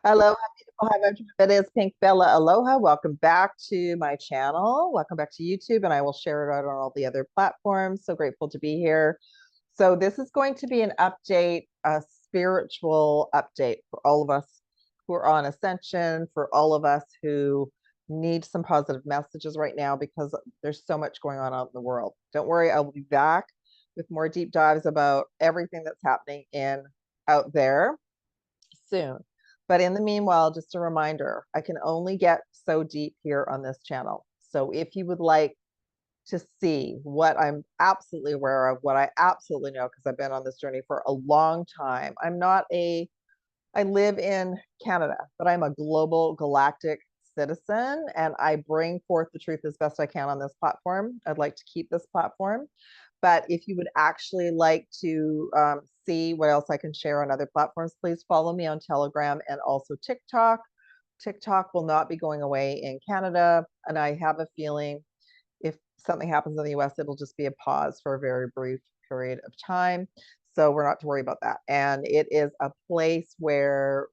Hello, beautiful Hive Entrepreneur. It is Pink Bella Aloha. Welcome back to my channel. Welcome back to YouTube, and I will share it out on all the other platforms. So grateful to be here. So this is going to be an update, a spiritual update for all of us who are on ascension, for all of us who need some positive messages right now because there's so much going on out in the world. Don't worry, I will be back with more deep dives about everything that's happening in out there soon. But in the meanwhile, just a reminder, I can only get so deep here on this channel. So if you would like to see what I'm absolutely aware of, what I absolutely know, because I've been on this journey for a long time. I live in Canada, but I'm a global galactic citizen and I bring forth the truth as best I can on this platform. I'd like to keep this platform. But if you would actually like to see what else I can share on other platforms, please follow me on Telegram and also TikTok. TikTok will not be going away in Canada. And I have a feeling if something happens in the US, it'll just be a pause for a very brief period of time. So we're not to worry about that. And it is a place where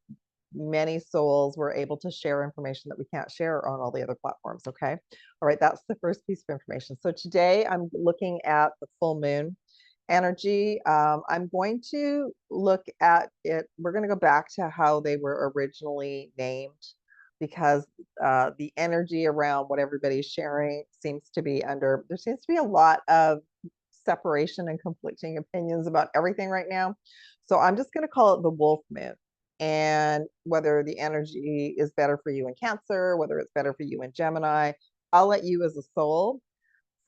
many souls were able to share information that we can't share on all the other platforms. Okay. All right. That's the first piece of information. So today I'm looking at the full moon energy. I'm going to look at it. We're going to go back to how they were originally named because the energy around what everybody's sharing seems to be there seems to be a lot of separation and conflicting opinions about everything right now. So I'm just going to call it the wolf moon. And whether the energy is better for you in Cancer, whether it's better for you in Gemini, I'll let you as a soul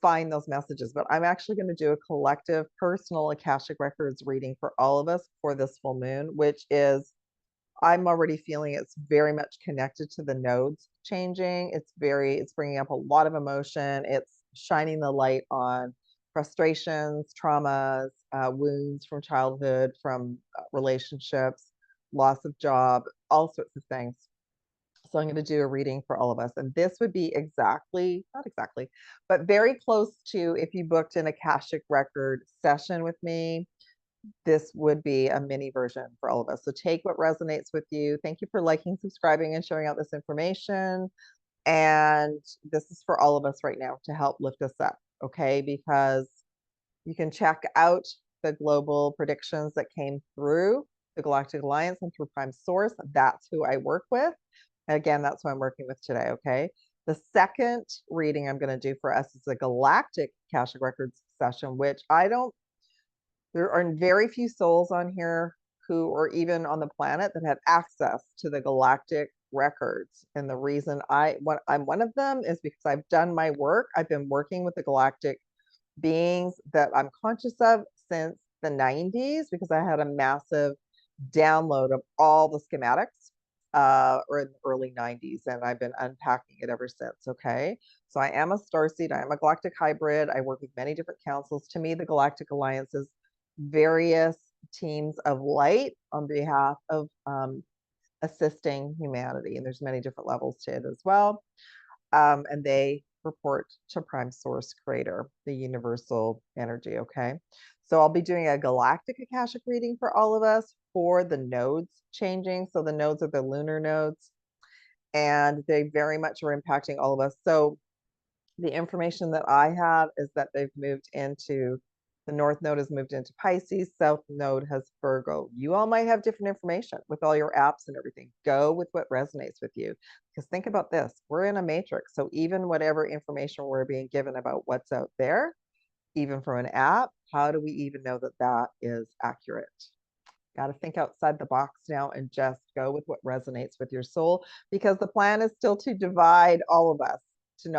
find those messages. But I'm actually going to do a collective personal Akashic Records reading for all of us for this full moon, which is, I'm already feeling it's very much connected to the nodes changing. It's bringing up a lot of emotion. It's shining the light on frustrations, traumas, wounds from childhood, from relationships, loss of job, all sorts of things. So I'm going to do a reading for all of us. And this would be not exactly, but very close to if you booked an Akashic Record session with me, this would be a mini version for all of us. So take what resonates with you. Thank you for liking, subscribing, and sharing out this information. And this is for all of us right now to help lift us up, okay? Because you can check out the global predictions that came through the Galactic Alliance and through Prime Source. That's who I work with. Again, that's who I'm working with today, okay? The second reading I'm going to do for us is a Galactic Akashic Records session, which there are very few souls on here who, or even on the planet, that have access to the galactic records. And the reason I'm one of them is because I've done my work. I've been working with the galactic beings that I'm conscious of since the 90s because I had a massive download of all the schematics or in the early 90s, and I've been unpacking it ever since. Okay. So I am a starseed, I am a galactic hybrid. I work with many different councils. To me, the Galactic Alliance is various teams of light on behalf of assisting humanity. And there's many different levels to it as well. And they report to Prime Source Creator, the universal energy. Okay. So I'll be doing a galactic Akashic reading for all of us for the nodes changing. So the nodes are the lunar nodes, and they very much are impacting all of us. So the information that I have is that they've moved into the North Node has moved into Pisces, South Node has Virgo. You all might have different information with all your apps and everything. Go with what resonates with you. Because think about this, we're in a matrix. So even whatever information we're being given about what's out there, even from an app, how do we even know that that is accurate? Got to think outside the box now and just go with what resonates with your soul, because the plan is still to divide all of us, to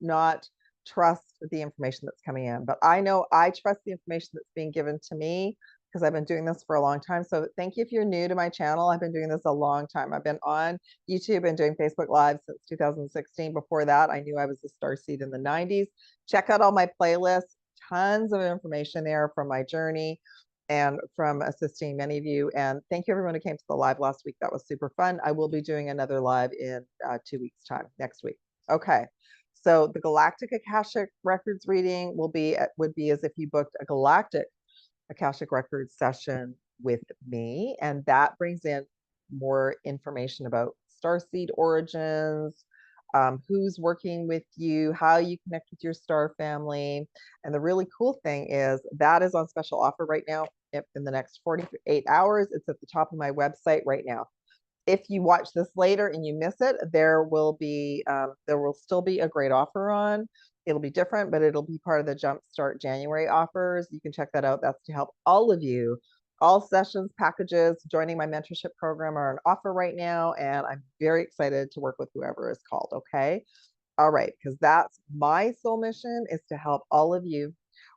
not trust the information that's coming in. But I know I trust the information that's being given to me because I've been doing this for a long time. So thank you if you're new to my channel. I've been doing this a long time. I've been on YouTube and doing Facebook Live since 2016. Before that, I knew I was a starseed in the 90s. Check out all my playlists. Tons of information there from my journey and from assisting many of you. And thank you everyone who came to the live last week. That was super fun. I will be doing another live in 2 weeks time, next week. Okay. So the Galactic Akashic Records reading would be as if you booked a Galactic Akashic Records session with me. And that brings in more information about starseed origins, who's working with you, how you connect with your star family. And the really cool thing is that is on special offer right now. In the next 48 hours, it's at the top of my website right now. If you watch this later and you miss it, there will still be a great offer on. It'll be different, but it'll be part of the Jumpstart January offers. You can check that out. That's to help all of you. All sessions, packages, joining my mentorship program are on offer right now, and I'm very excited to work with whoever is called, okay? All right, because that's my soul mission, is to help all of you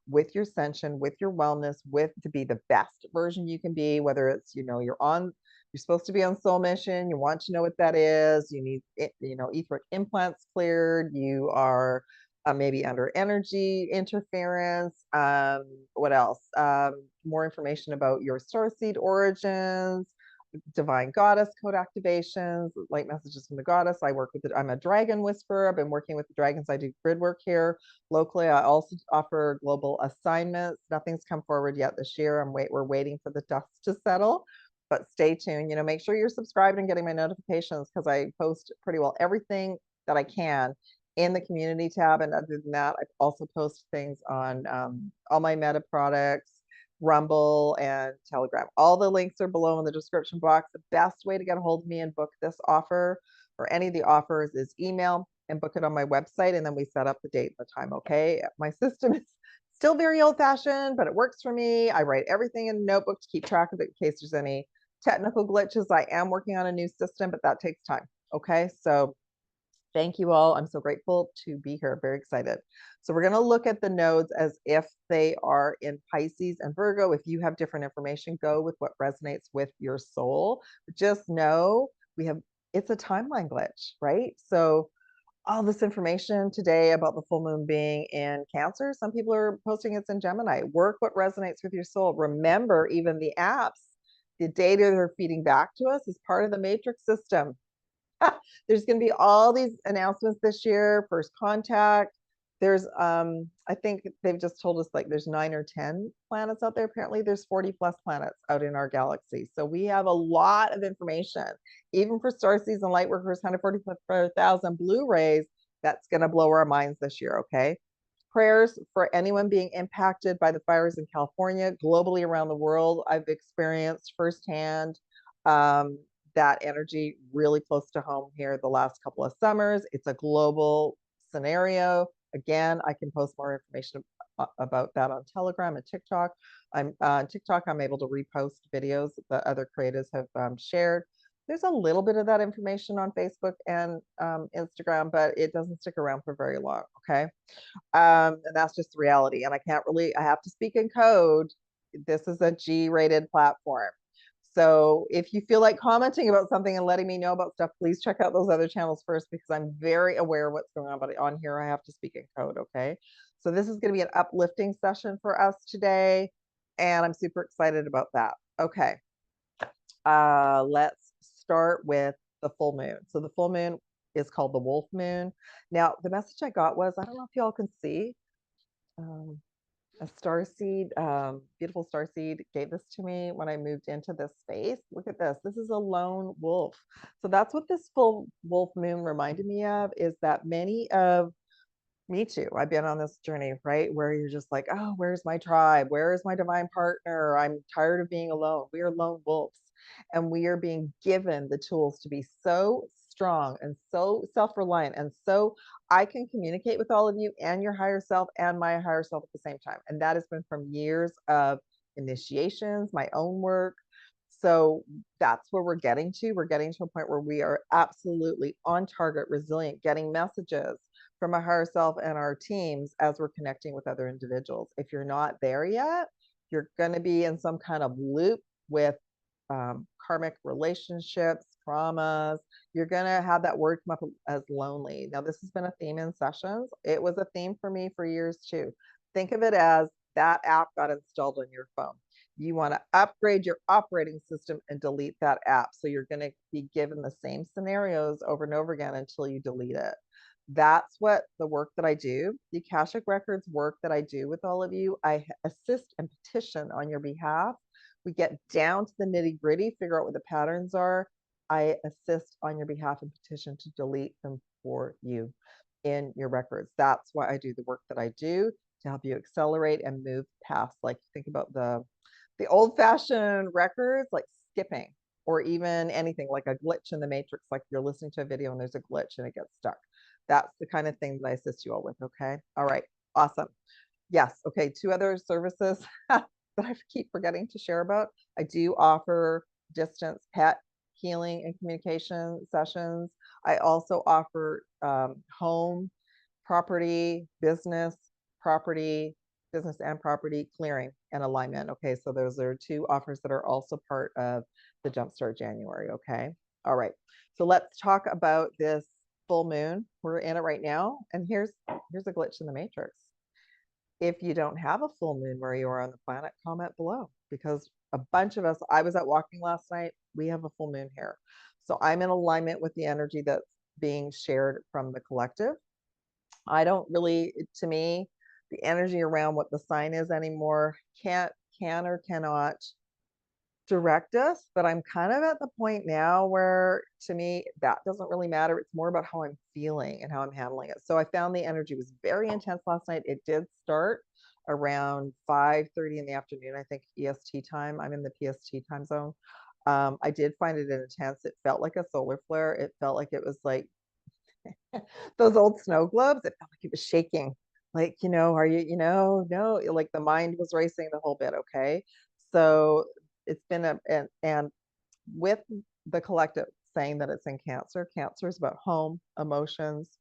with your ascension, with your wellness, with to be the best version you can be, whether it's, you're supposed to be on soul mission, you want to know what that is, you need, etheric implants cleared, you are maybe under energy interference. What else? More information about your starseed origins, divine goddess code activations, light messages from the goddess. I'm a dragon whisperer. I've been working with the dragons. I do grid work here locally. I also offer global assignments. Nothing's come forward yet this year. We're waiting for the dust to settle, but stay tuned. Make sure you're subscribed and getting my notifications, because I post pretty well everything that I can in the community tab. And other than that, I also post things on all my meta products, Rumble, and Telegram. All the links are below in the description box. The best way to get a hold of me and book this offer or any of the offers is email and book it on my website, and then we set up the date and the time, okay? My system is still very old-fashioned, but it works for me. I write everything in a notebook to keep track of it in case there's any technical glitches. I am working on a new system, but that takes time, okay? So thank you all. I'm so grateful to be here. Very excited. So we're going to look at the nodes as if they are in Pisces and Virgo. If you have different information, go with what resonates with your soul. Just know it's a timeline glitch, right? So all this information today about the full moon being in Cancer, some people are posting it's in Gemini. Work what resonates with your soul. Remember, even the apps, the data they're feeding back to us is part of the matrix system. There's going to be all these announcements this year. First contact. There's I think they've just told us like there's 9 or 10 planets out there. Apparently there's 40 plus planets out in our galaxy. So we have a lot of information, even for starseeds and light workers. 144,000 Blu-rays. That's going to blow our minds this year. Okay. Prayers for anyone being impacted by the fires in California, globally around the world. I've experienced firsthand that energy really close to home here the last couple of summers. It's a global scenario. Again, I can post more information about that on Telegram and TikTok. On TikTok, I'm able to repost videos that other creators have shared. There's a little bit of that information on Facebook and Instagram, but it doesn't stick around for very long, okay? And that's just the reality. And I have to speak in code. This is a G-rated platform. So if you feel like commenting about something and letting me know about stuff, please check out those other channels first, because I'm very aware of what's going on. But on here, I have to speak in code, okay? So this is going to be an uplifting session for us today, and I'm super excited about that. Okay, let's start with the full moon. So the full moon is called the wolf moon. Now, the message I got was, I don't know if y'all can see, a starseed, beautiful starseed gave this to me when I moved into this space. Look at this. This is a lone wolf. So that's what this full wolf moon reminded me of, is that me too. I've been on this journey, right? Where you're just like, oh, where's my tribe? Where is my divine partner? I'm tired of being alone. We are lone wolves, and we are being given the tools to be so strong and so self-reliant, and so I can communicate with all of you and your higher self and my higher self at the same time. And that has been from years of initiations, my own work. So that's where we're getting to. We're getting to a point where we are absolutely on target, resilient, getting messages from our higher self and our teams as we're connecting with other individuals. If you're not there yet, you're going to be in some kind of loop with karmic relationships, traumas. You're going to have that word come up as lonely. Now, this has been a theme in sessions. It was a theme for me for years too. Think of it as that app got installed on your phone. You want to upgrade your operating system and delete that app. So you're going to be given the same scenarios over and over again until you delete it. That's what the work that I do, the Akashic Records work that I do with all of you. I assist and petition on your behalf. We get down to the nitty gritty, figure out what the patterns are, I assist on your behalf and petition to delete them for you in your records. That's why I do the work that I do, to help you accelerate and move past. Like, think about the old-fashioned records, like skipping, or even anything like a glitch in the matrix, like you're listening to a video and there's a glitch and it gets stuck. That's the kind of thing that I assist you all with. Okay. All right. Awesome. Yes. Okay. Two other services that I keep forgetting to share about. I do offer distance pet healing and communication sessions. I also offer home, property, property, business and property clearing and alignment. Okay. So those are two offers that are also part of the Jumpstart January. Okay. All right. So let's talk about this full moon. We're in it right now. And here's a glitch in the matrix. If you don't have a full moon where you are on the planet, comment below, because a bunch of us, I was out walking last night, we have a full moon here. So I'm in alignment with the energy that's being shared from the collective. I don't really, to me, the energy around what the sign is anymore can or cannot direct us, but I'm kind of at the point now where, to me, that doesn't really matter. It's more about how I'm feeling and how I'm handling it. So I found the energy was very intense last night. It did start around 5:30 in the afternoon, I think, EST time. I'm in the PST time zone. I did find it intense. It felt like a solar flare. It felt like it was like those old snow globes. It felt like it was shaking. Like, are you, no, like the mind was racing the whole bit. Okay. So it's been and with the collective saying that it's in Cancer, Cancer is about home, emotions,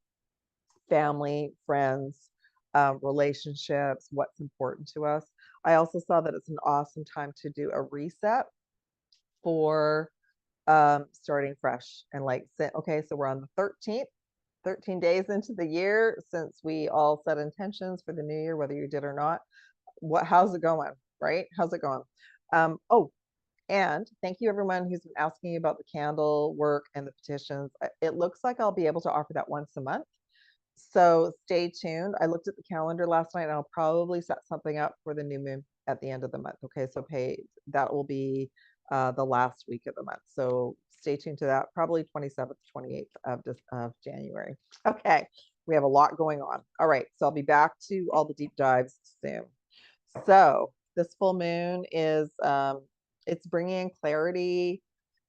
family, friends, relationships, what's important to us. I also saw that it's an awesome time to do a reset for starting fresh and like, okay, so we're on the 13th, 13 days into the year since we all set intentions for the new year, whether you did or not. How's it going? Right? How's it going? Oh, and thank you everyone who's been asking about the candle work and the petitions. It looks like I'll be able to offer that once a month. So stay tuned. I looked at the calendar last night and I'll probably set something up for the new moon at the end of the month. Okay, so that will be the last week of the month. So stay tuned to that, probably 27th, 28th of January. Okay, we have a lot going on. All right, so I'll be back to all the deep dives soon. So this full moon is, it's bringing clarity.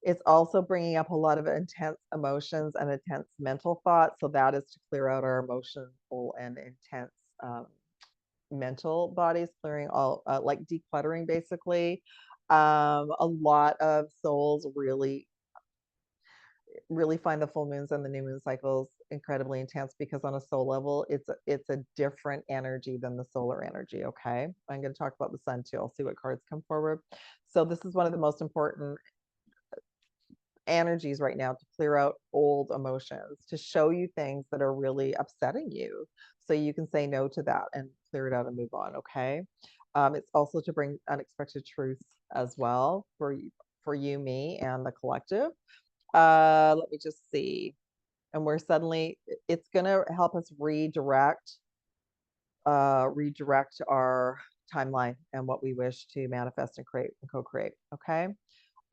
It's also bringing up a lot of intense emotions and intense mental thoughts. So that is to clear out our emotional and intense mental bodies, clearing all, like decluttering basically. A lot of souls really find the full moons and the new moon cycles incredibly intense, because on a soul level, it's a different energy than the solar energy. Okay. I'm going to talk about the sun too. I'll see what cards come forward. So this is one of the most important energies right now, to clear out old emotions, to show you things that are really upsetting you, so you can say no to that and clear it out and move on. Okay. It's also to bring unexpected truth as well for you, me, and the collective. Let me just see. And it's going to help us redirect our timeline and what we wish to manifest and create and co-create. Okay.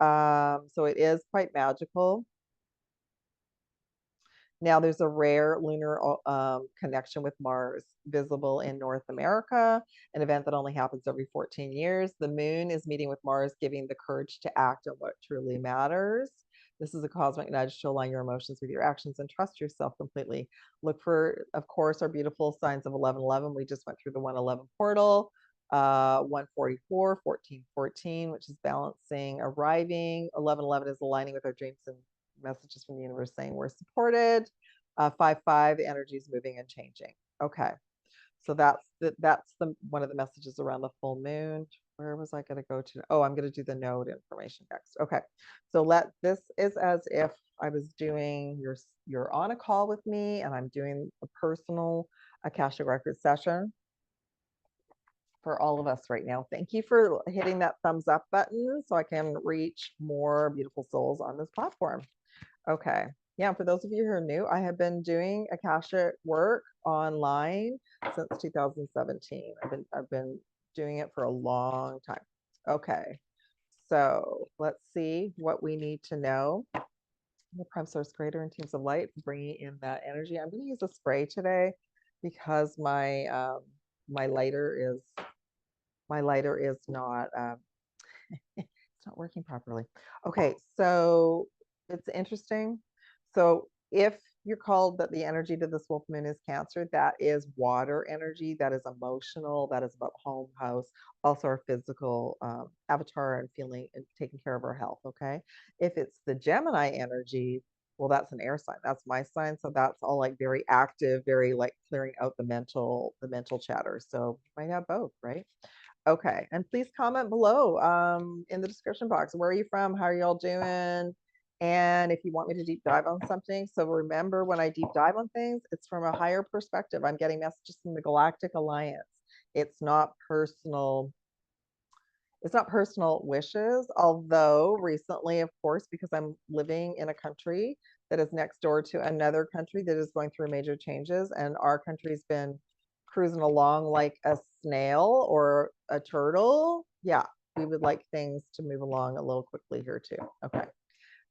So it is quite magical. Now there's a rare lunar connection with Mars visible in North America, an event that only happens every 14 years. The moon is meeting with Mars, giving the courage to act on what truly matters. This is a cosmic nudge to align your emotions with your actions and trust yourself completely. Look for, of course, our beautiful signs of 1111. We just went through the 111 portal. 144, 1414, which is balancing, arriving. 1111 is aligning with our dreams and messages from the universe saying we're supported. 55, the energy is moving and changing. Okay, so that's one of the messages around the full moon. Where was I going to go to? Oh, I'm going to do the node information next. Okay, so this is as if I was doing you're on a call with me and I'm doing a personal Akashic record session for all of us right now. Thank you for hitting that thumbs up button so I can reach more beautiful souls on this platform. Okay. Yeah, for those of you who are new, I have been doing Akashic work online since 2017. I've been doing it for a long time. Okay. So let's see what we need to know. the prime source creator and teams of light for bringing in that energy. I'm going to use a spray today because my lighter is not it's not working properly. Okay, so it's interesting. So if you're called that the energy to this wolf moon is Cancer, that is water energy, that is emotional, that is about home, house, also our physical avatar and feeling and taking care of our health. Okay, if it's the Gemini energy, well, that's an air sign. That's my sign, so that's all like very active, very like clearing out the mental chatter. So you might have both, right? Okay, and please comment below in the description box. Where are you from? How are y'all doing? And if you want me to deep dive on something, so remember when I deep dive on things, it's from a higher perspective. I'm getting messages from the Galactic Alliance. It's not personal. It's not personal wishes, although recently, of course, because I'm living in a country that is next door to another country that is going through major changes, and our country's been cruising along like a snail or a turtle. Yeah, we would like things to move along a little quickly here too. Okay.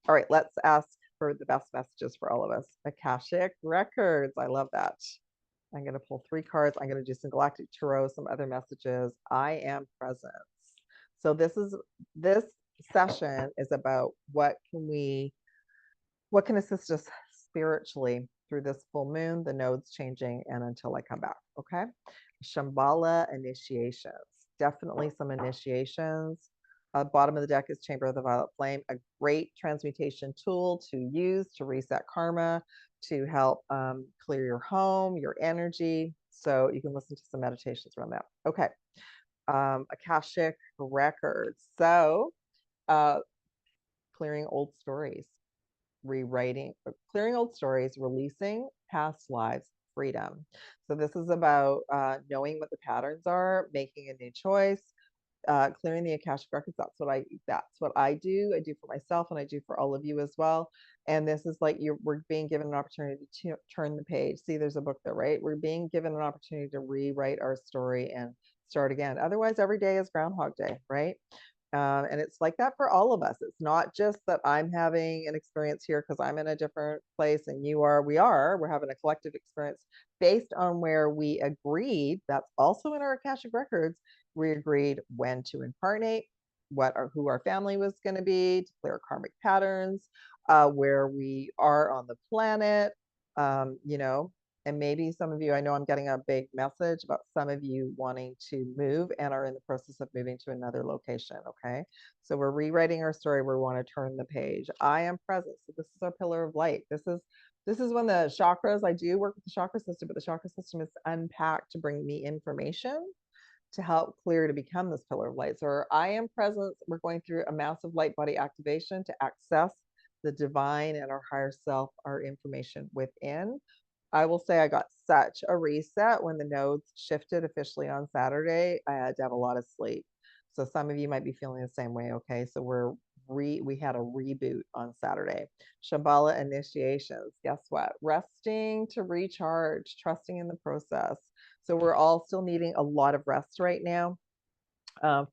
All right, let's ask for the best messages for all of us. Akashic Records. I love that. I'm going to pull 3 cards. I'm going to do some galactic tarot, some other messages. I am presence. So this session is about what can assist us spiritually through this full moon, the nodes changing, and until I come back. Okay. Shambhala initiations. Definitely some initiations. Bottom of the deck is Chamber of the Violet Flame, a great transmutation tool to use to reset karma, to help clear your home, your energy. So you can listen to some meditations around that. Okay. Akashic Records. So clearing old stories, clearing old stories, releasing past lives, freedom. So this is about knowing what the patterns are, making a new choice, clearing the Akashic records. That's what I do. I do for myself, and I do for all of you as well. And this is like we're being given an opportunity to turn the page. See, there's a book there, right? We're being given an opportunity to rewrite our story and start again. Otherwise, every day is Groundhog Day, right? And it's like that for all of us. It's not just that I'm having an experience here because I'm in a different place and you are, we're having a collective experience based on where we agreed. That's also in our Akashic records. We agreed when to incarnate, who our family was going to be, to clear karmic patterns, where we are on the planet, you know, and maybe some of you, I know I'm getting a big message about some of you wanting to move and are in the process of moving to another location. Okay. So we're rewriting our story. We want to turn the page. I am present. So this is our pillar of light. This is when the chakras, I do work with the chakra system, but the chakra system is unpacked to bring me information to help clear to become this pillar of light. So our I am presence, we're going through a massive light body activation to access the divine and our higher self, our information within. I will say I got such a reset when the nodes shifted officially on Saturday. I had to have a lot of sleep. So some of you might be feeling the same way. Okay. So we had a reboot on Saturday. Shambhala initiations. Guess what? Resting to recharge, trusting in the process. So we're all still needing a lot of rest right now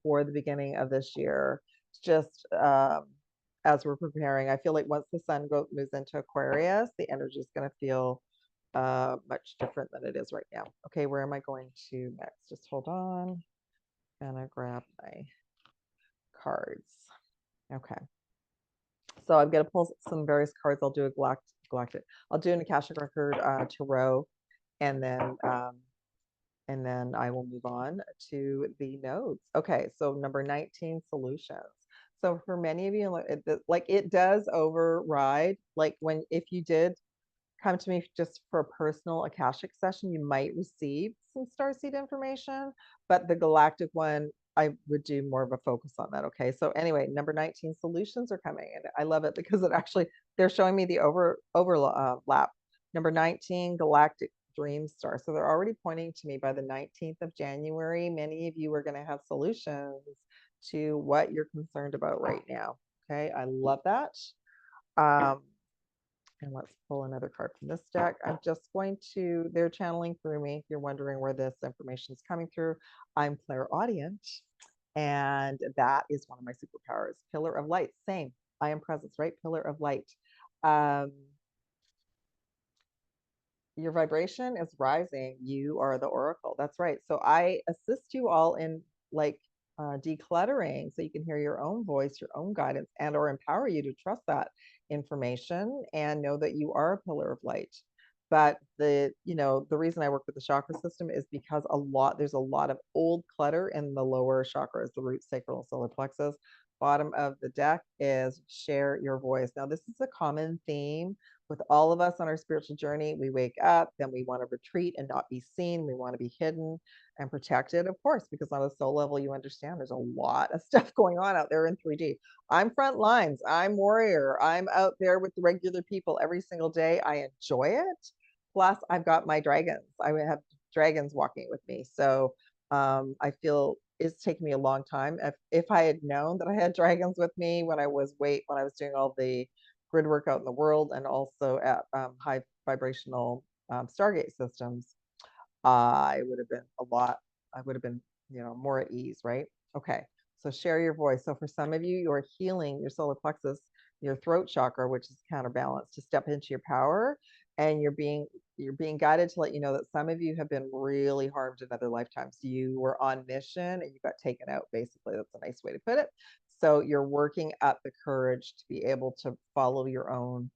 for the beginning of this year. Just as we're preparing, I feel like once the sun moves into Aquarius, the energy is going to feel much different than it is right now. Okay, where am I going to next? Just hold on. Gonna grab my cards. Okay. So I'm gonna pull some various cards. I'll do a galactic. I'll do an Akashic record tarot, and then I will move on to the nodes. Okay, so number 19, solutions. So for many of you, like it does override, like if you did come to me just for a personal Akashic session, you might receive some starseed information, but the galactic one, I would do more of a focus on that. Okay. So anyway, number 19, solutions are coming. And I love it because they're showing me the overlap. Number 19, galactic dream star. So they're already pointing to me by the 19th of January. Many of you are going to have solutions to what you're concerned about right now. Okay. I love that. And let's pull another card from this deck. They're channeling through me. If you're wondering where this information is coming through, I'm clairaudient. And that is one of my superpowers. Pillar of light, same. I am presence, right? Pillar of light. Um, your vibration is rising. You are the oracle. That's right. So I assist you all in like decluttering so you can hear your own voice, your own guidance, and or empower you to trust that information and know that you are a pillar of light. But the reason I work with the chakra system is because there's a lot of old clutter in the lower chakras, the root, sacral, and solar plexus. Bottom of the deck is share your voice. Now, this is a common theme with all of us on our spiritual journey. We wake up, then we want to retreat and not be seen. We want to be hidden and protected, of course, because on a soul level, you understand there's a lot of stuff going on out there in 3D. I'm front lines. I'm warrior. I'm out there with the regular people every single day. I enjoy it. Plus, I've got my dragons. I have dragons walking with me. So I feel it's taken me a long time. If I had known that I had dragons with me when I was doing all the grid work out in the world and also at high vibrational Stargate systems, I would have been more at ease, right? Okay, so share your voice. So for some of you, you're healing your solar plexus, your throat chakra, which is counterbalanced, to step into your power. And you're being guided to let you know that some of you have been really harmed in other lifetimes. You were on mission and you got taken out, basically. That's a nice way to put it. So you're working up the courage to be able to follow your own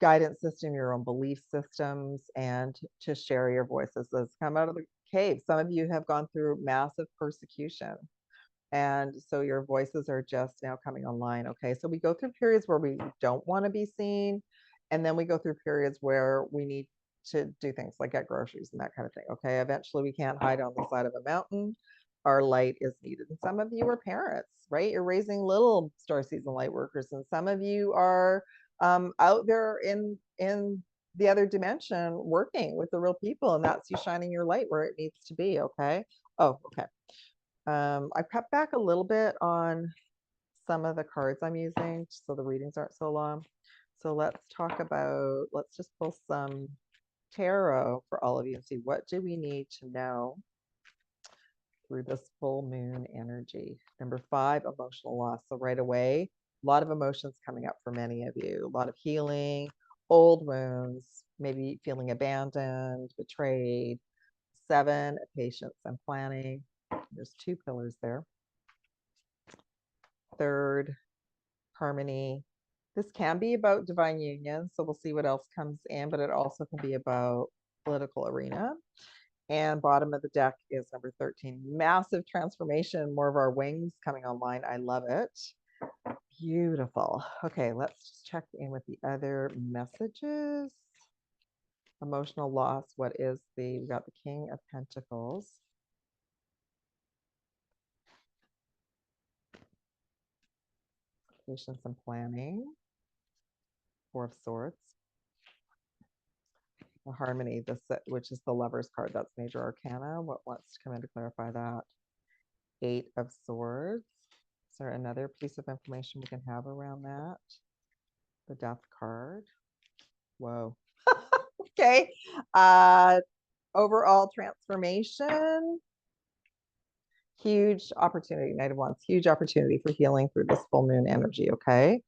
guidance system, your own belief systems, and to share your voices. Let's come out of the cave. Some of you have gone through massive persecution. And so your voices are just now coming online. Okay. So we go through periods where we don't want to be seen. And then we go through periods where we need to do things like get groceries and that kind of thing. Okay. Eventually we can't hide on the side of a mountain. Our light is needed. And some of you are parents, right? You're raising little star season light workers. And some of you are out there in the other dimension working with the real people. And that's you shining your light where it needs to be. Okay. Oh, okay. I cut back a little bit on some of the cards I'm using so the readings aren't so long. So let's just pull some tarot for all of you and see what do we need to know through this full moon energy. Number 5, emotional loss. So right away, a lot of emotions coming up for many of you, a lot of healing, old wounds, maybe feeling abandoned, betrayed. 7, patience and planning. There's 2 pillars there. 3rd, harmony. This can be about divine union, so we'll see what else comes in, but it also can be about political arena. And bottom of the deck is number 13, massive transformation, more of our wings coming online. I love it. Beautiful. Okay, let's just check in with the other messages. Emotional loss. We got the King of Pentacles. Patience and planning. 4 of Swords. The harmony, which is the Lover's card. That's major arcana. What wants to come in to clarify that? 8 of Swords. Is there another piece of information we can have around that? The Death card. Whoa. Okay. Overall transformation. Huge opportunity. Knight of Wands. Huge opportunity for healing through this full moon energy. Okay.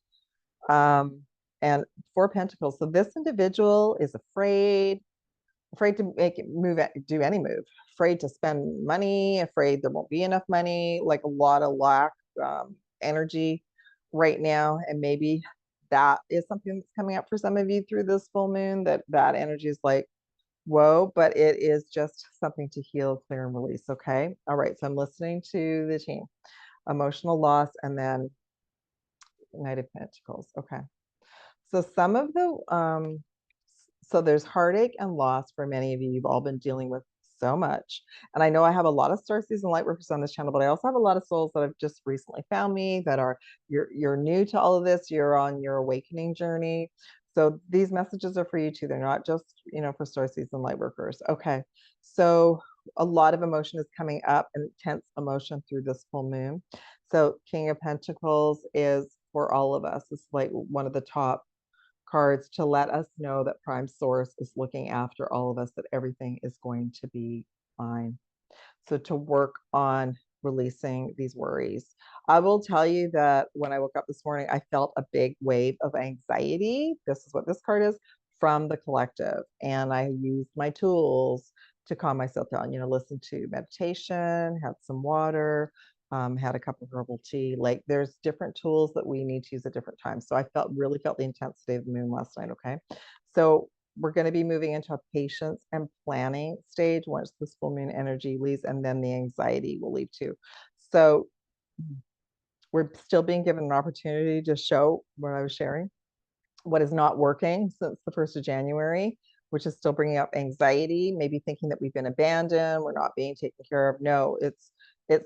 And 4 Pentacles. So this individual is afraid to do any move, afraid to spend money, afraid there won't be enough money, like a lot of lack energy right now. And maybe that is something that's coming up for some of you through this full moon, that energy is like, whoa, but it is just something to heal, clear, and release. Okay. All right. So I'm listening to the team. Emotional loss, and then Knight of Pentacles. Okay. So some of the so there's heartache and loss for many of you. You've all been dealing with so much. And I know I have a lot of star season light workers on this channel, but I also have a lot of souls that have just recently found me, that are you're new to all of this. You're on your awakening journey. So these messages are for you too. They're not just, for star season light workers. Okay. So a lot of emotion is coming up, intense emotion through this full moon. So King of Pentacles is for all of us. It's like one of the top cards to let us know that Prime Source is looking after all of us, that everything is going to be fine. So to work on releasing these worries. I will tell you that when I woke up this morning, I felt a big wave of anxiety. This is what this card is, from the collective. And I used my tools to calm myself down, listen to meditation, had some water, had a cup of herbal tea. Like there's different tools that we need to use at different times. So I really felt the intensity of the moon last night. Okay. So we're going to be moving into a patience and planning stage once this full moon energy leaves, and then the anxiety will leave too. So we're still being given an opportunity to show what I was sharing, what is not working since the 1st of January, which is still bringing up anxiety, maybe thinking that we've been abandoned, we're not being taken care of. No, it's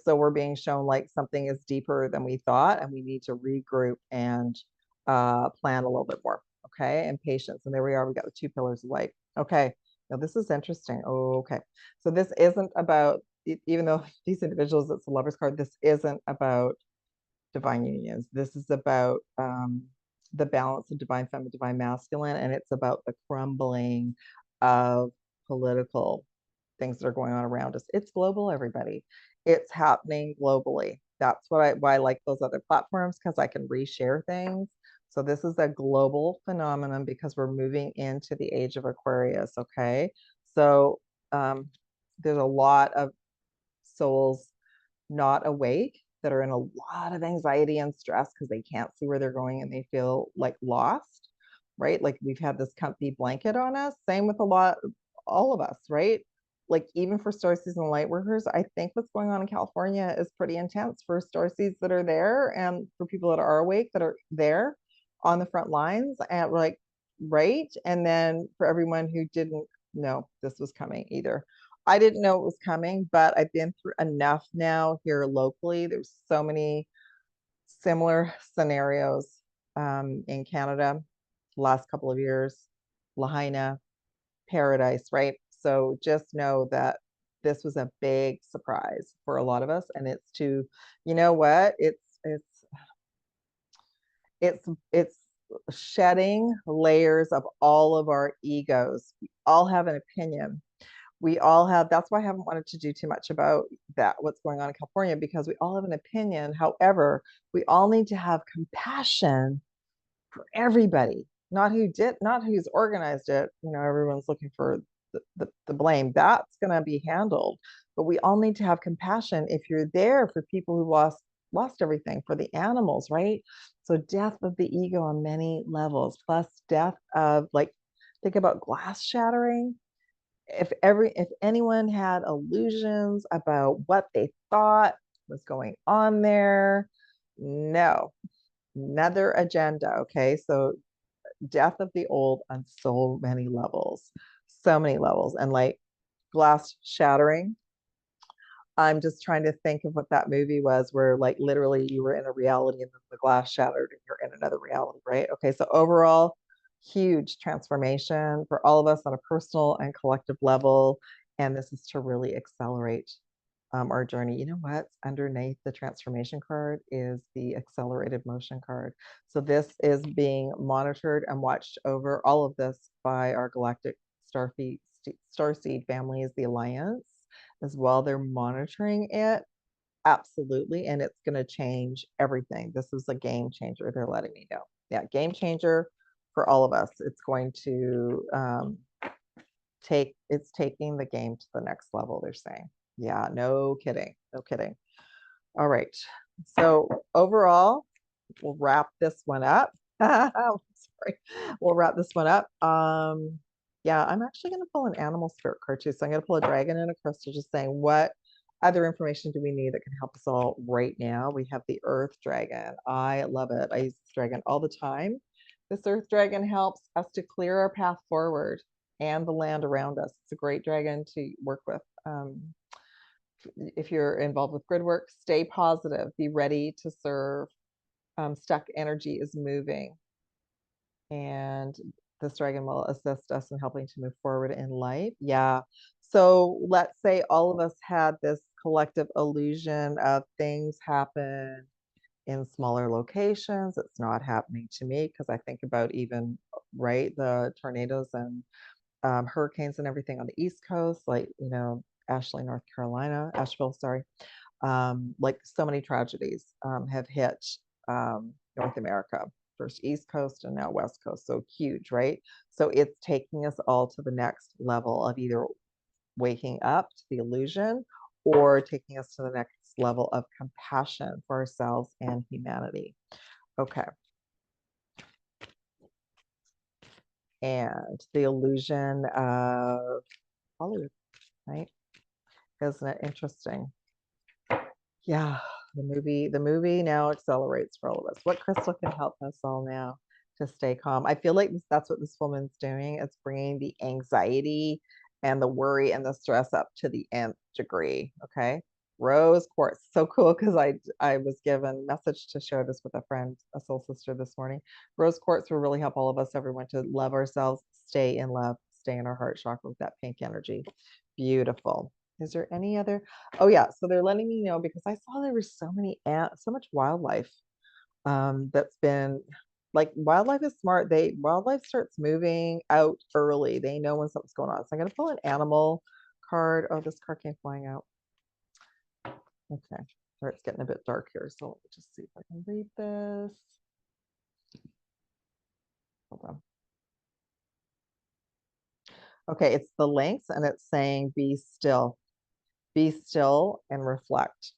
so we're being shown like something is deeper than we thought, and we need to regroup and plan a little bit more. Okay, and patience. And there we are. We got the 2 pillars of light. Okay, now this is interesting. Oh, okay, so this isn't about, even though these individuals, it's a Lover's card, this isn't about divine unions. This is about the balance of divine feminine, divine masculine, and it's about the crumbling of political things that are going on around us. It's global, everybody. It's happening globally. That's why I like those other platforms, because I can reshare things. So this is a global phenomenon because we're moving into the age of Aquarius. Okay, so there's a lot of souls not awake that are in a lot of anxiety and stress because they can't see where they're going and they feel like lost, right? Like we've had this comfy blanket on us. Same with all of us, right? Like even for star season light workers, I think what's going on in California is pretty intense for star seeds that are there, and for people that are awake that are there on the front lines, and like, right? And then for everyone who didn't know this was coming either. I didn't know it was coming, but I've been through enough now here locally. There's so many similar scenarios in Canada the last couple of years, Lahaina, Paradise, right? So just know that this was a big surprise for a lot of us, and it's to, you know what? It's shedding layers of all of our egos. We all have an opinion. We all have, that's why I haven't wanted to do too much about that, what's going on in California, because we all have an opinion. However, we all need to have compassion for everybody, not who's organized it. Everyone's looking for the blame. That's going to be handled. But we all need to have compassion if you're there for people who lost everything, for the animals, right? So death of the ego on many levels, plus death of, like, think about glass shattering. If anyone had illusions about what they thought was going on there, no, another agenda. Okay, so death of the old on so many levels, and like glass shattering. I'm just trying to think of what that movie was, where like literally you were in a reality and then the glass shattered and you're in another reality, right? Okay, so overall, huge transformation for all of us on a personal and collective level. And this is to really accelerate our journey. You know what's underneath the transformation card is the accelerated motion card. So this is being monitored and watched over, all of this, by our galactic starseed families, the Alliance as well. They're monitoring it. Absolutely. And it's going to change everything. This is a game changer. They're letting me know. Yeah, game changer for all of us. It's going to it's taking the game to the next level, they're saying. Yeah, no kidding. No kidding. All right. So overall, we'll wrap this one up. Sorry. We'll wrap this one up. Yeah, I'm actually going to pull an animal spirit card too. So I'm going to pull a dragon and a crystal, just saying, what other information do we need that can help us all right now? We have the earth dragon. I love it. I use this dragon all the time. This earth dragon helps us to clear our path forward and the land around us. It's a great dragon to work with. If you're involved with grid work, stay positive, be ready to serve. Stuck energy is moving, and this dragon will assist us in helping to move forward in life. Yeah. So let's say all of us had this collective illusion of things happen in smaller locations. It's not happening to me, because I think about even, right, the tornadoes and hurricanes and everything on the East Coast, like, Asheville, sorry. Like so many tragedies have hit North America, first East Coast and now West Coast. So huge, right? So it's taking us all to the next level of either waking up to the illusion or taking us to the next level of compassion for ourselves and humanity. Okay. And the illusion of Hollywood, right? Isn't it interesting? Yeah, the movie now accelerates for all of us. What crystal can help us all now to stay calm? I feel like that's what this woman's doing. It's bringing the anxiety and the worry and the stress up to the nth degree. Okay, rose quartz, so cool because I was given a message to share this with a friend, a soul sister this morning. Rose quartz will really help all of us, everyone, to love ourselves, stay in love, stay in our heart chakra with that pink energy. Beautiful. Is there any other? Oh yeah, so they're letting me know because I saw there were so many so much wildlife that's been like wildlife is smart. Wildlife starts moving out early. They know when something's going on. So I'm gonna pull an animal card. Oh, this card came flying out. Okay, or it's getting a bit dark here. So let me just see if I can read this. Hold on. Okay, it's the lynx and it's saying be still and reflect.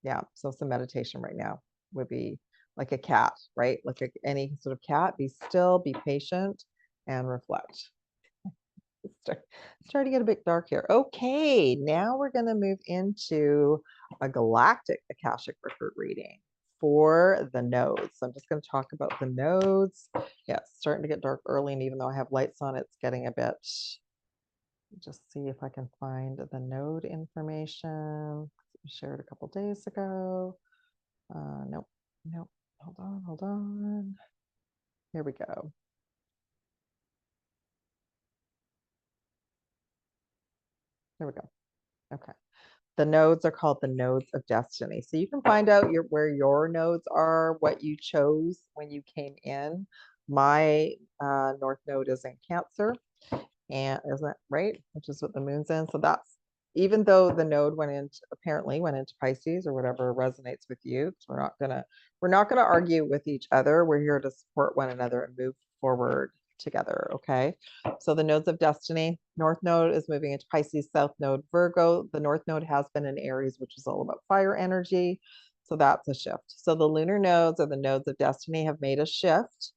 Yeah, so some meditation right now would be like a cat, right? Like any sort of cat, be still, be patient, and reflect. It's starting to get a bit dark here. Okay, now we're going to move into a galactic Akashic record reading for the nodes. So I'm just going to talk about the nodes. Yeah, it's starting to get dark early, and even though I have lights on, it's getting a bit. Just see if I can find the node information. Shared a couple days ago. Nope. Hold on. Here we go. Here we go. Okay. The nodes are called the nodes of destiny. So you can find out where your nodes are, what you chose when you came in. My north node is in Cancer, and isn't it right? Which is what the moon's in. So that's even though the node apparently went into Pisces or whatever resonates with you. We're not gonna argue with each other. We're here to support one another and move forward together. Okay. So the nodes of destiny, north node is moving into Pisces, south node Virgo. The north node has been in Aries, which is all about fire energy. So that's a shift. So the lunar nodes or the nodes of destiny have made a shift,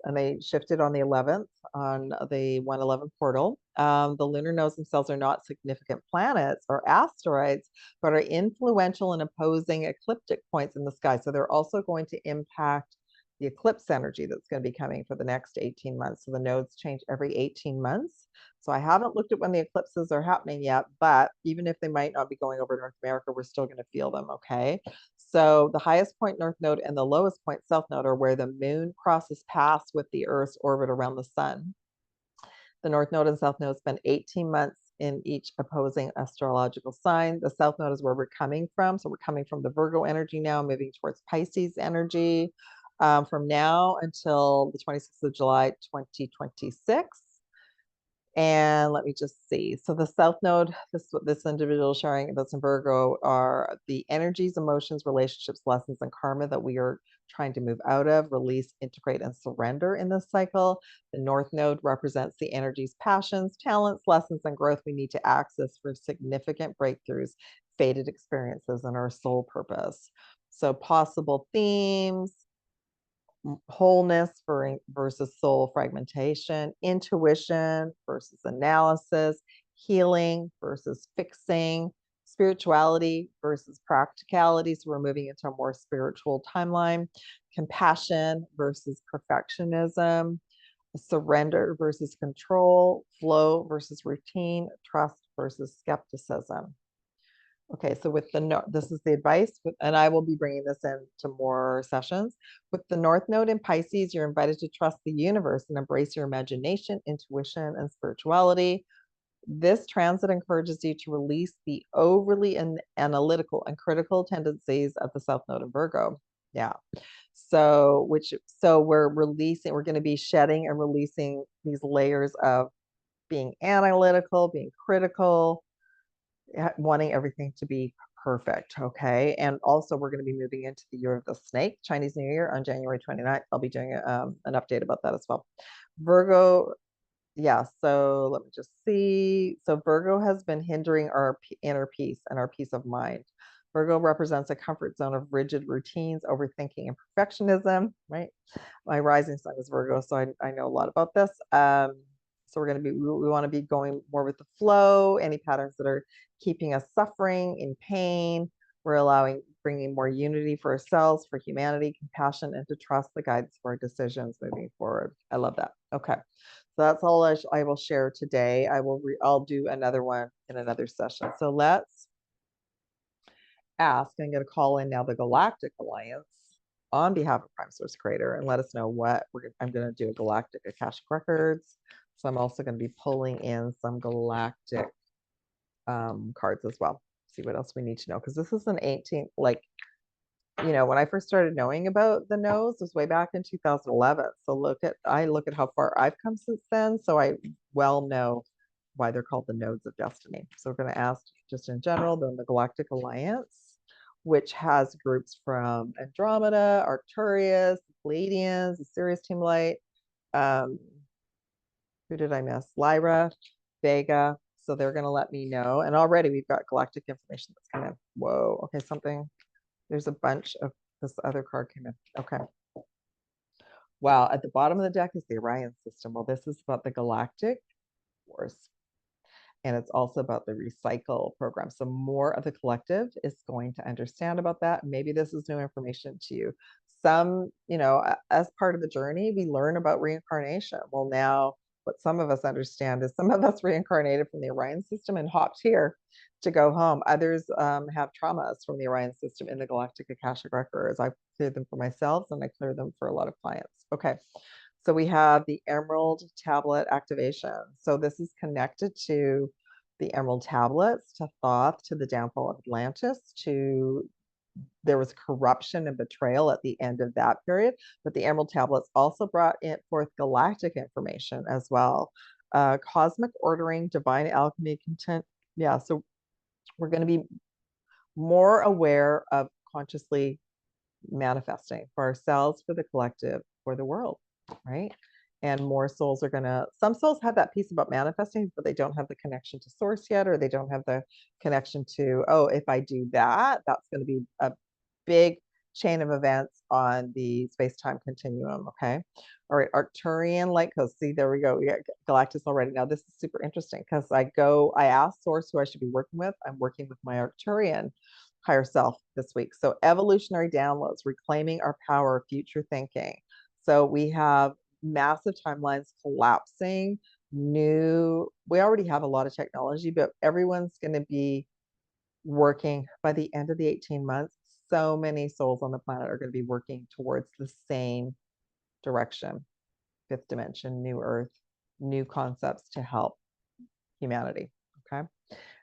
and they shifted on the 11th on the 111 portal. The lunar nodes themselves are not significant planets or asteroids, but are influential and opposing ecliptic points in the sky. So they're also going to impact the eclipse energy that's going to be coming for the next 18 months. So the nodes change every 18 months. So I haven't looked at when the eclipses are happening yet, but even if they might not be going over North America, we're still going to feel them, okay? So the highest point north node and the lowest point south node are where the moon crosses paths with the Earth's orbit around the sun. The north node and south node spend 18 months in each opposing astrological sign. The south node is where we're coming from. So we're coming from the Virgo energy now, moving towards Pisces energy from now until the 26th of July, 2026. And let me just see. So the South Node, this individual sharing that's in Virgo are the energies, emotions, relationships, lessons, and karma that we are trying to move out of, release, integrate, and surrender in this cycle. The North Node represents the energies, passions, talents, lessons, and growth we need to access for significant breakthroughs, fated experiences, and our soul purpose. So possible themes, wholeness versus soul fragmentation, intuition versus analysis, healing versus fixing, spirituality versus practicality. So we're moving into a more spiritual timeline, compassion versus perfectionism, surrender versus control, flow versus routine, trust versus skepticism. Okay, so with this is the advice, and I will be bringing this into more sessions. With the North Node in Pisces, you're invited to trust the universe and embrace your imagination, intuition, and spirituality. This transit encourages you to release the overly analytical and critical tendencies of the South Node in Virgo. Yeah. So we're going to be shedding and releasing these layers of being analytical, being critical, wanting everything to be Perfect. Okay. And also, we're going to be moving into the year of the snake, Chinese New Year on January 29th. I'll be doing an update about that as well. Virgo, yeah. So let me just see. So Virgo has been hindering our inner peace and our peace of mind. Virgo represents a comfort zone of rigid routines, overthinking, and perfectionism, right? My rising sign is Virgo, so I know a lot about this. So we're going to be, we want to be going more with the flow, any patterns that are keeping us suffering, in pain. We're allowing, bringing more unity for ourselves, for humanity, compassion, and to trust the guidance for our decisions moving forward. I love that. Okay. So that's all I will share today. I'll do another one in another session. So let's ask. I'm going to call in now the Galactic Alliance on behalf of Prime Source Creator and let us know what I'm going to do a Galactic Akashic Records. So I'm also going to be pulling in some galactic cards as well. See what else we need to know, because this is an 18th, like, you know, when I first started knowing about the nodes was way back in 2011. So I look at how far I've come since then. So I well know why they're called the nodes of destiny. So we're going to ask just in general, then the Galactic Alliance, which has groups from Andromeda, Arcturus, Pleiadians, the Sirius Team Light. Who did I miss? Lyra, Vega. So they're going to let me know. And already we've got galactic information that's coming in. Whoa. Okay. There's a bunch of this other card came in. Okay. Wow. At the bottom of the deck is the Orion system. Well, this is about the galactic force. And it's also about the recycle program. So more of the collective is going to understand about that. Maybe this is new information to you. Some, you know, as part of the journey, we learn about reincarnation. Well, now what some of us understand is some of us reincarnated from the Orion system and hopped here to go home. Others have traumas from the Orion system in the Galactic Akashic Records. I clear them for myself and I clear them for a lot of clients. Okay. So we have the Emerald Tablet activation. So this is connected to the Emerald Tablets, to Thoth, to the downfall of Atlantis, there was corruption and betrayal at the end of that period. But the Emerald Tablets also brought forth galactic information as well. Cosmic ordering, divine alchemy, content. Yeah, so we're going to be more aware of consciously manifesting for ourselves, for the collective, for the world, right? And more souls are some souls have that piece about manifesting, but they don't have the connection to source yet, or they don't have the connection to, oh, if I do that, that's going to be a big chain of events on the space-time continuum, okay? All right, Arcturian light codes. See, there we go. We got Galactus already. Now, this is super interesting because I asked source who I should be working with. I'm working with my Arcturian higher self this week. So evolutionary downloads, reclaiming our power, future thinking. So we have massive timelines collapsing, we already have a lot of technology, but everyone's going to be working by the end of the 18 months. So many souls on the planet are going to be working towards the same direction. Fifth dimension, new earth, new concepts to help humanity. Okay.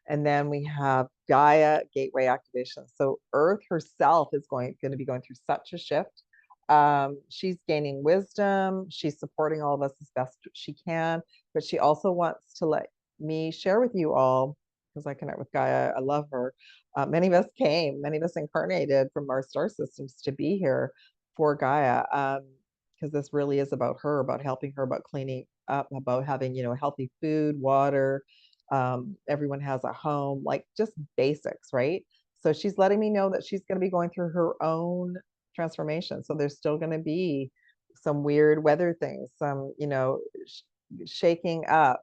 And then we have Gaia gateway activation. So Earth herself is going to be going through such a shift. She's gaining wisdom. She's supporting all of us as best she can, but she also wants to let me share with you all, because I connect with Gaia. I love her. Many of us incarnated from our star systems to be here for Gaia. Because this really is about her, about helping her, about cleaning up, about having, you know, healthy food, water, everyone has a home, like just basics, right? So she's letting me know that she's going to be going through her own transformation. So there's still going to be some weird weather things, some, you know, shaking up.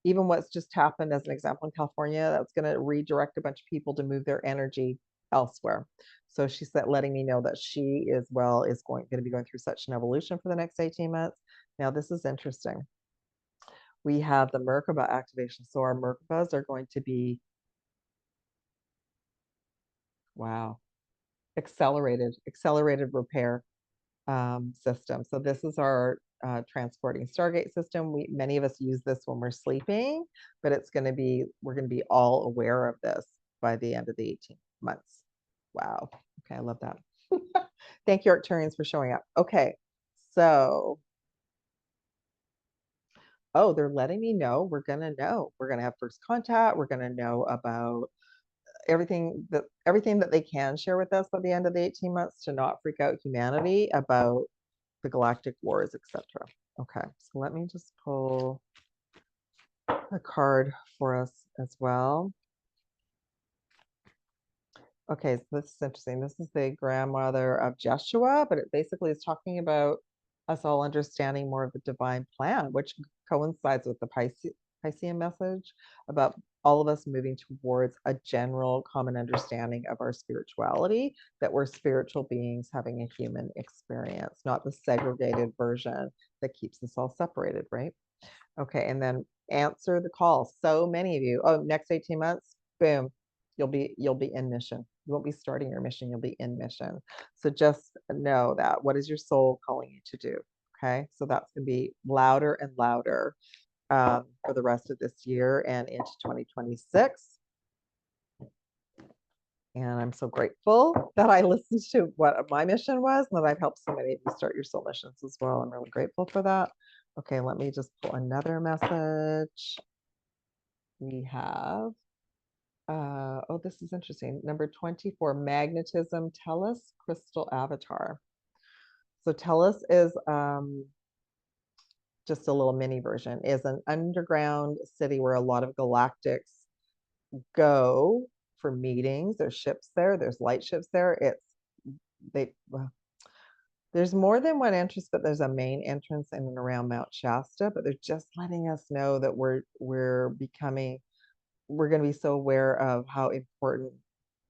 Even what's just happened as an example in California, that's going to redirect a bunch of people to move their energy elsewhere. So she said, letting me know that she as well is going to be going through such an evolution for the next 18 months. Now, this is interesting. We have the Merkaba activation. So our Merkabas are going to be, wow, accelerated repair system. So this is our transporting Stargate system. Many of us use this when we're sleeping, but we're going to be all aware of this by the end of the 18 months. Wow. Okay, I love that. Thank you, Arcturians, for showing up. Okay, so they're letting me know. We're going to have first contact. We're going to know about everything that they can share with us by the end of the 18 months to not freak out humanity about the galactic wars, etc. Okay, so let me just pull a card for us as well. Okay, so this is interesting. This is the grandmother of Jeshua, but it basically is talking about us all understanding more of the divine plan, which coincides with the Piscean message about all of us moving towards a general common understanding of our spirituality, that we're spiritual beings having a human experience, not the segregated version that keeps us all separated, right? Okay, and then answer the call. So many of you, oh, next 18 months, boom, you'll be in mission. You won't be starting your mission, you'll be in mission. So just know that. What is your soul calling you to do? Okay, so that's going to be louder and louder for the rest of this year and into 2026. And I'm so grateful that I listened to what my mission was and that I've helped so many of you start your soul missions as well. I'm really grateful for that. Okay, let me just pull another message. We have, oh, this is interesting. Number 24, magnetism, Tellus crystal avatar. So Tellus is just a little mini version, is an underground city where a lot of galactics go for meetings. There's ships there, there's light ships there. There's more than one entrance, but there's a main entrance in and around Mount Shasta, but they're just letting us know that we're going to be so aware of how important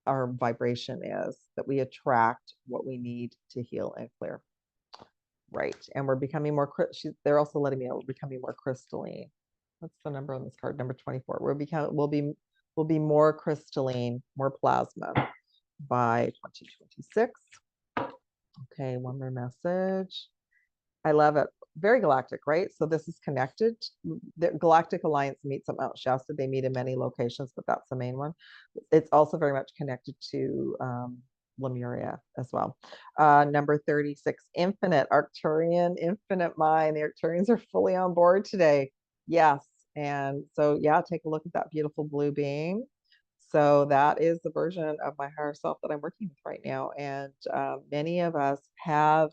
our vibration is, that we attract what we need to heal and clear. Right. And we're becoming more, they're also letting me know we're becoming more crystalline. What's the number on this card? Number 24. We'll be more crystalline, more plasma by 2026. Okay, one more message. I love it. Very galactic, right? So this is connected. The Galactic Alliance meets at Mount Shasta. They meet in many locations, but that's the main one. It's also very much connected to Lemuria as well. Number 36, Infinite, Arcturian, Infinite Mind. The Arcturians are fully on board today. Yes. And so, yeah, take a look at that beautiful blue beam. So that is the version of my higher self that I'm working with right now. And many of us have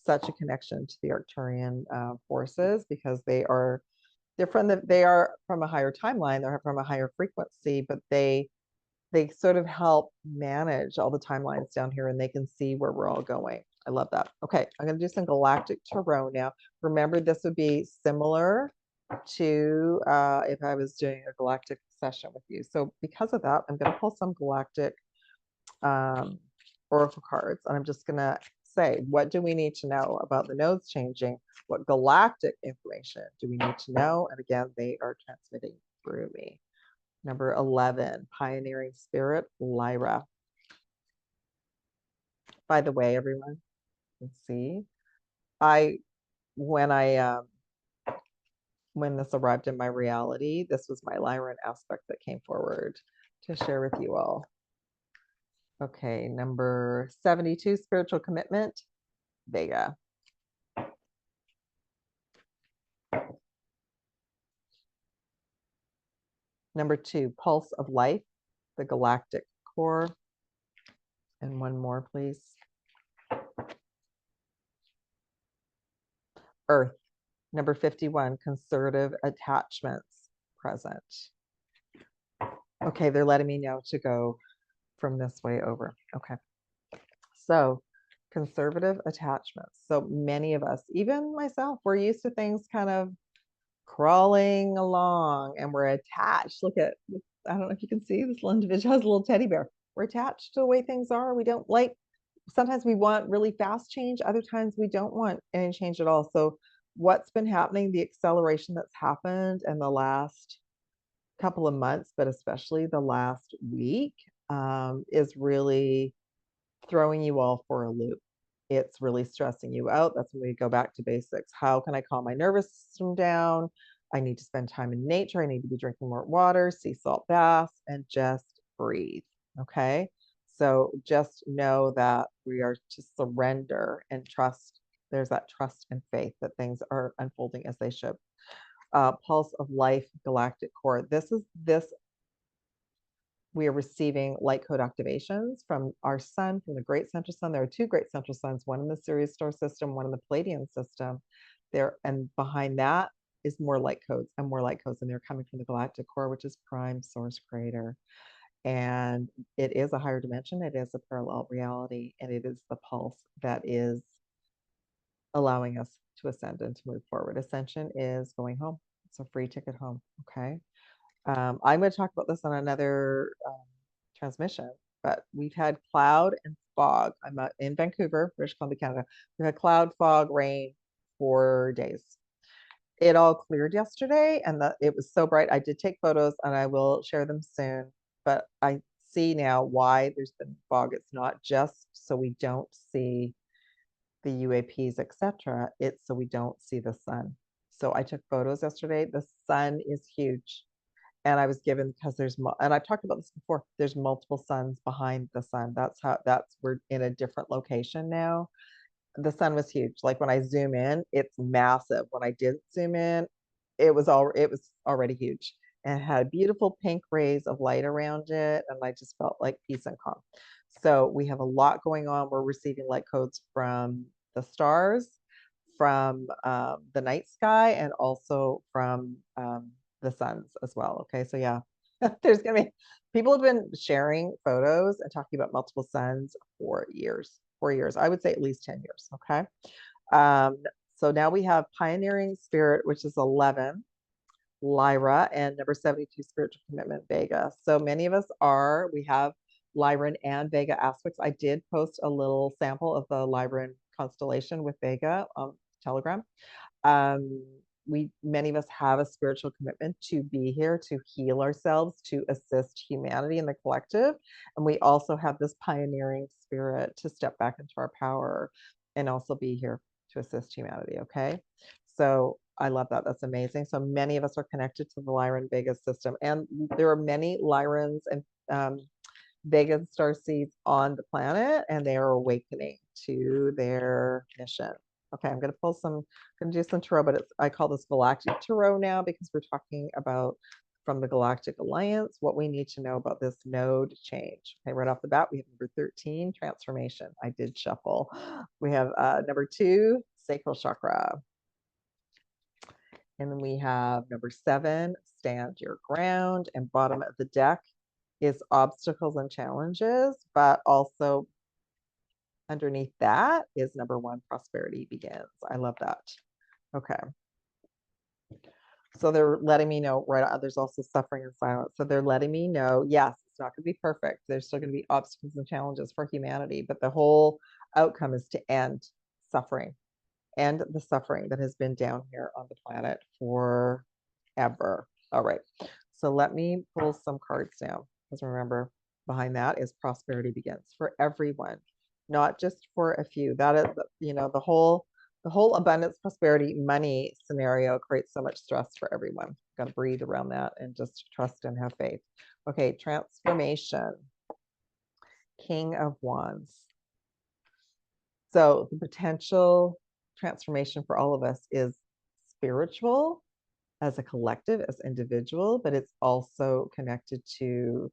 such a connection to the Arcturian forces because they are from a higher timeline, they're from a higher frequency, but they sort of help manage all the timelines down here and they can see where we're all going. I love that. Okay, I'm going to do some galactic tarot now. Remember, this would be similar to if I was doing a galactic session with you. So because of that, I'm going to pull some galactic oracle cards, and I'm just going to say, what do we need to know about the nodes changing? What galactic information do we need to know? And again, they are transmitting through me. Number 11, Pioneering Spirit, Lyra. By the way, everyone, let's see. When this arrived in my reality, this was my Lyran aspect that came forward to share with you all. Okay, number 72, Spiritual Commitment, Vega. Number 2, Pulse of Life, the Galactic Core. And one more, please. Earth. Number 51, Conservative Attachments, Present. Okay, they're letting me know to go from this way over. Okay. So conservative attachments. So many of us, even myself, we're used to things kind of crawling along and we're attached. Look at, I don't know if you can see, this little individual has a little teddy bear. We're attached to the way things are. We don't like, sometimes we want really fast change. Other times we don't want any change at all. So what's been happening, the acceleration that's happened in the last couple of months, but especially the last week, is really throwing you all for a loop. It's really stressing you out. That's when we go back to basics. How can I calm my nervous system down? I need to spend time in nature. I need to be drinking more water, sea salt baths, and just breathe. Okay. So just know that we are to surrender and trust. There's that trust and faith that things are unfolding as they should. Pulse of Life, Galactic Core. This we are receiving light code activations from our sun, from the great central sun. There are two great central suns, one in the Sirius star system, one in the Palladian system. There, and behind that is more light codes and more light codes, and they're coming from the galactic core, which is prime source creator. And it is a higher dimension, it is a parallel reality, and it is the pulse that is allowing us to ascend and to move forward. Ascension is going home. It's a free ticket home. Okay. I'm going to talk about this on another transmission, but we've had cloud and fog. I'm in Vancouver, British Columbia, Canada. We had cloud, fog, rain for days. It all cleared yesterday, and it was so bright. I did take photos, and I will share them soon. But I see now why there's been fog. It's not just so we don't see the UAPs, etc. It's so we don't see the sun. So I took photos yesterday. The sun is huge. And I was given, because and I've talked about this before, there's multiple suns behind the sun. We're in a different location now. The sun was huge. Like when I zoom in, it's massive. When I didn't zoom in, it was already huge. And it had beautiful pink rays of light around it. And I just felt like peace and calm. So we have a lot going on. We're receiving light codes from the stars, from the night sky, and also from the suns as well. Okay, so yeah, there's gonna be people have been sharing photos and talking about multiple suns for years. 4 years, I would say at least 10 years. Okay, so now we have Pioneering Spirit, which is 11, Lyra, and number 72, Spiritual Commitment, Vega. So many of us we have Lyran and Vega aspects. I did post a little sample of the Lyran constellation with Vega on Telegram. Many of us have a spiritual commitment to be here, to heal ourselves, to assist humanity in the collective. And we also have this pioneering spirit to step back into our power and also be here to assist humanity. Okay. So I love that. That's amazing. So many of us are connected to the Lyran Vega system, and there are many Lyrans and Vega star seeds on the planet, and they are awakening to their mission. Okay, I'm going to do some tarot, but I call this Galactic Tarot now because we're talking about from the Galactic Alliance, what we need to know about this node change. Okay, right off the bat, we have number 13, transformation. I did shuffle. We have number 2, sacral chakra. And then we have number 7, stand your ground, and bottom of the deck is obstacles and challenges, but also underneath that is number 1, prosperity begins. I love that. Okay. So they're letting me know, right? There's also suffering and silence. So they're letting me know, yes, it's not going to be perfect. There's still going to be obstacles and challenges for humanity, but the whole outcome is to end suffering, and the suffering that has been down here on the planet forever. All right. So let me pull some cards now, because remember, behind that is prosperity begins for everyone, not just for a few. That is, the whole abundance, prosperity, money scenario creates so much stress for everyone. Got to breathe around that and just trust and have faith. Okay, transformation. King of Wands. So the potential transformation for all of us is spiritual as a collective, as individual, but it's also connected to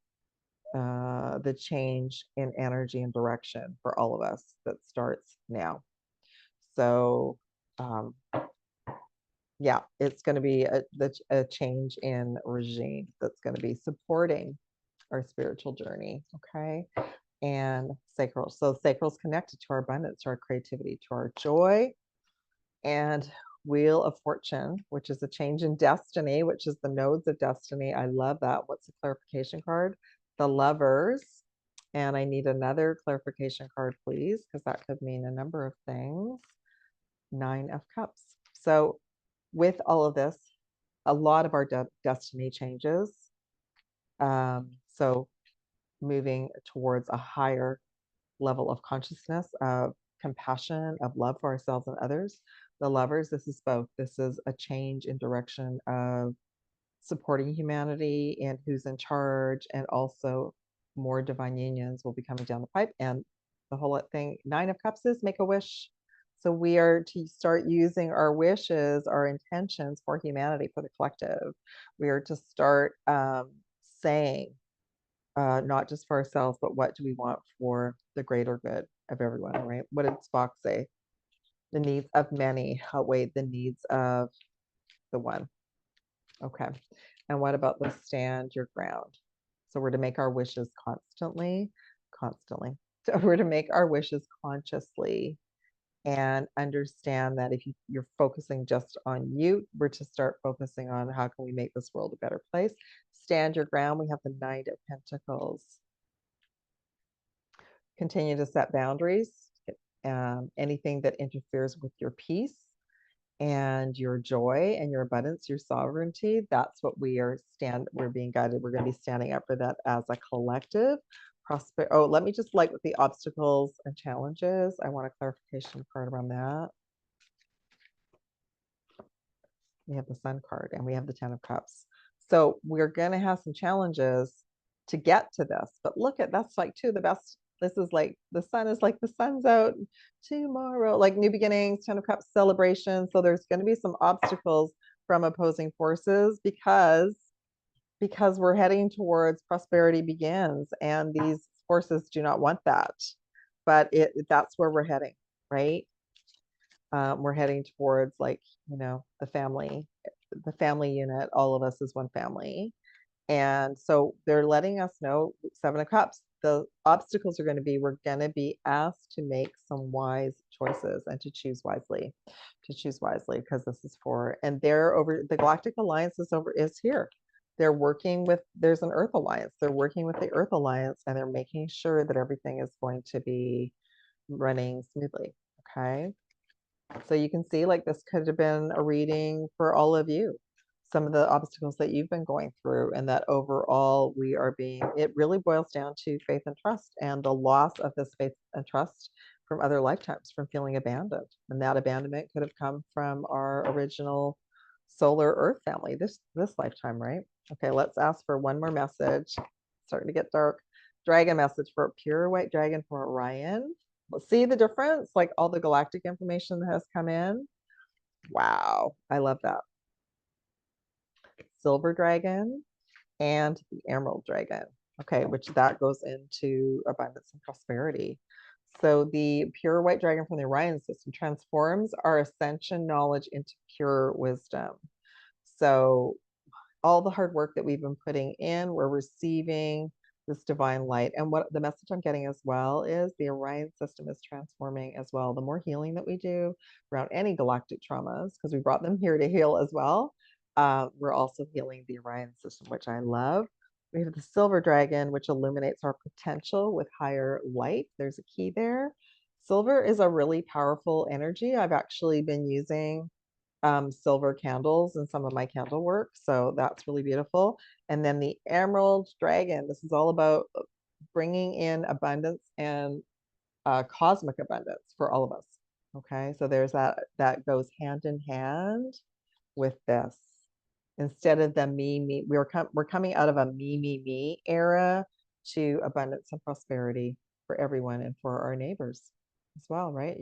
the change in energy and direction for all of us that starts now. So yeah, it's going to be a change in regime that's going to be supporting our spiritual journey. Okay. And sacral. So sacral is connected to our abundance, to our creativity, to our joy. And Wheel of Fortune, which is a change in destiny, which is the nodes of destiny. I love that. What's the clarification card? The Lovers. And I need another clarification card, please, because that could mean a number of things. 9 of Cups. So with all of this, a lot of our destiny changes. So moving towards a higher level of consciousness, of compassion, of love for ourselves and others. The Lovers, this is both. This is a change in direction of supporting humanity and who's in charge, and also more divine unions will be coming down the pipe. And the whole thing, 9 of Cups, is make a wish. So we are to start using our wishes, our intentions for humanity, for the collective. We are to start saying not just for ourselves, but what do we want for the greater good of everyone, right? What did Spock say? The needs of many outweigh the needs of the one. Okay. And what about the stand your ground? So we're to make our wishes constantly. So we're to make our wishes consciously and understand that if you're focusing just on you, we're to start focusing on how can we make this world a better place. Stand your ground. We have the Knight of Pentacles. Continue to set boundaries. Anything that interferes with your peace and your joy and your abundance, your sovereignty, that's what we're being guided. We're going to be standing up for that as a collective. Oh, let me just with the obstacles and challenges. I want a clarification card around that. We have the Sun card and we have the 10 of Cups. So we're going to have some challenges to get to this. But look at, that's like the best. This is like the sun is like the sun's out tomorrow, like new beginnings, 10 of Cups celebration. So there's going to be some obstacles from opposing forces because we're heading towards prosperity begins, and these forces do not want that. But that's where we're heading, right? We're heading towards the family unit. All of us is one family. And so they're letting us know, 7 of Cups, the obstacles are going to be, we're going to be asked to make some wise choices and to choose wisely, because this is for, and they're over, the Galactic Alliance is here. They're working with, there's an Earth Alliance. They're working with the Earth Alliance and they're making sure that everything is going to be running smoothly. Okay. So you can see this could have been a reading for all of you, some of the obstacles that you've been going through, and that overall it really boils down to faith and trust, and the loss of this faith and trust from other lifetimes, from feeling abandoned. And that abandonment could have come from our original solar Earth family, this lifetime, right? Okay, let's ask for one more message. Starting to get dark. Dragon message for pure white dragon for Orion. See the difference? Like all the galactic information that has come in. Wow, I love that. Silver dragon and the emerald dragon. Okay, which that goes into abundance and prosperity. So the pure white dragon from the Orion system transforms our ascension knowledge into pure wisdom. So all the hard work that we've been putting in, we're receiving this divine light. And what the message I'm getting as well is the Orion system is transforming as well. The more healing that we do around any galactic traumas, because we brought them here to heal as well, we're also healing the Orion system, which I love. We have the silver dragon, which illuminates our potential with higher light. There's a key there. Silver is a really powerful energy. I've actually been using silver candles in some of my candle work. So that's really beautiful. And then the emerald dragon, this is all about bringing in abundance and cosmic abundance for all of us. Okay, so there's that goes hand in hand with this. Instead of the me, we're coming out of a me era to abundance and prosperity for everyone and for our neighbors as well, right?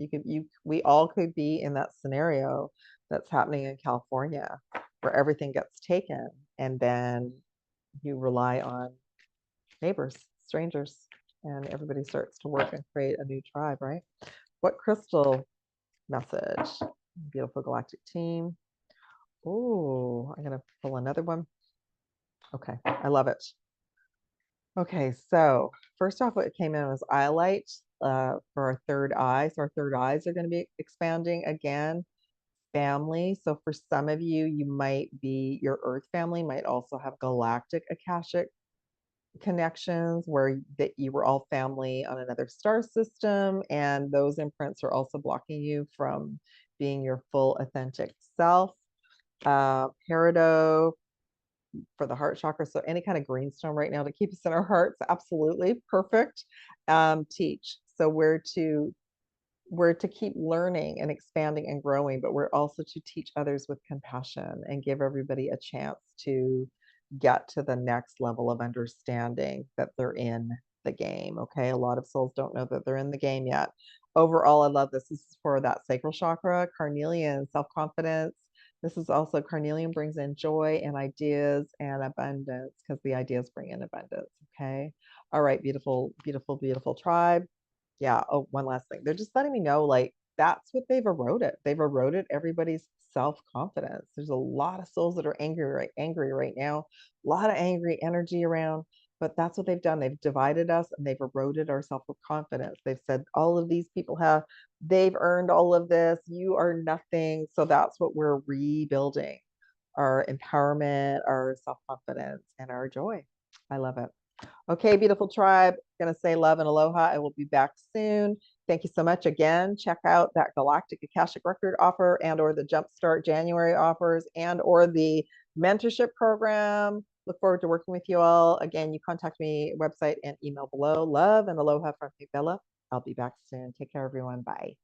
We all could be in that scenario that's happening in California where everything gets taken and then you rely on neighbors, strangers, and everybody starts to work and create a new tribe, right? What crystal message? Beautiful galactic team. Oh, I'm going to pull another one. Okay, I love it. Okay, so first off, what came in was eye light for our third eye. So our third eyes are going to be expanding again. Family. So for some of you, your Earth family might also have galactic Akashic connections where that you were all family on another star system, and those imprints are also blocking you from being your full authentic self. Peridot for the heart chakra. So any kind of greenstone right now to keep us in our hearts, absolutely perfect. Teach. So we're to keep learning and expanding and growing, but we're also to teach others with compassion and give everybody a chance to get to the next level of understanding that they're in the game. Okay, a lot of souls don't know that they're in the game yet. Overall, I love this. This is for that sacral chakra, carnelian, self-confidence, This is also carnelian brings in joy and ideas and abundance because the ideas bring in abundance. Okay. All right. Beautiful, beautiful, beautiful tribe. Yeah. Oh, one last thing. They're just letting me know like that's what they've eroded. They've eroded everybody's self-confidence. There's a lot of souls that are angry right now, a lot of angry energy around. But that's what they've done. They've divided us and they've eroded our self-confidence. They've said all of these people they've earned all of this. You are nothing. So that's what we're rebuilding, our empowerment, our self-confidence, and our joy. I love it. Okay, beautiful tribe. Gonna say love and aloha. I will be back soon. Thank you so much again. Check out that Galactic Akashic Record offer and or the Jumpstart January offers and or the mentorship program. Look forward to working with you all. Again, you contact me, website and email below. Love and aloha from Pink Bella. I'll be back soon. Take care, everyone. Bye.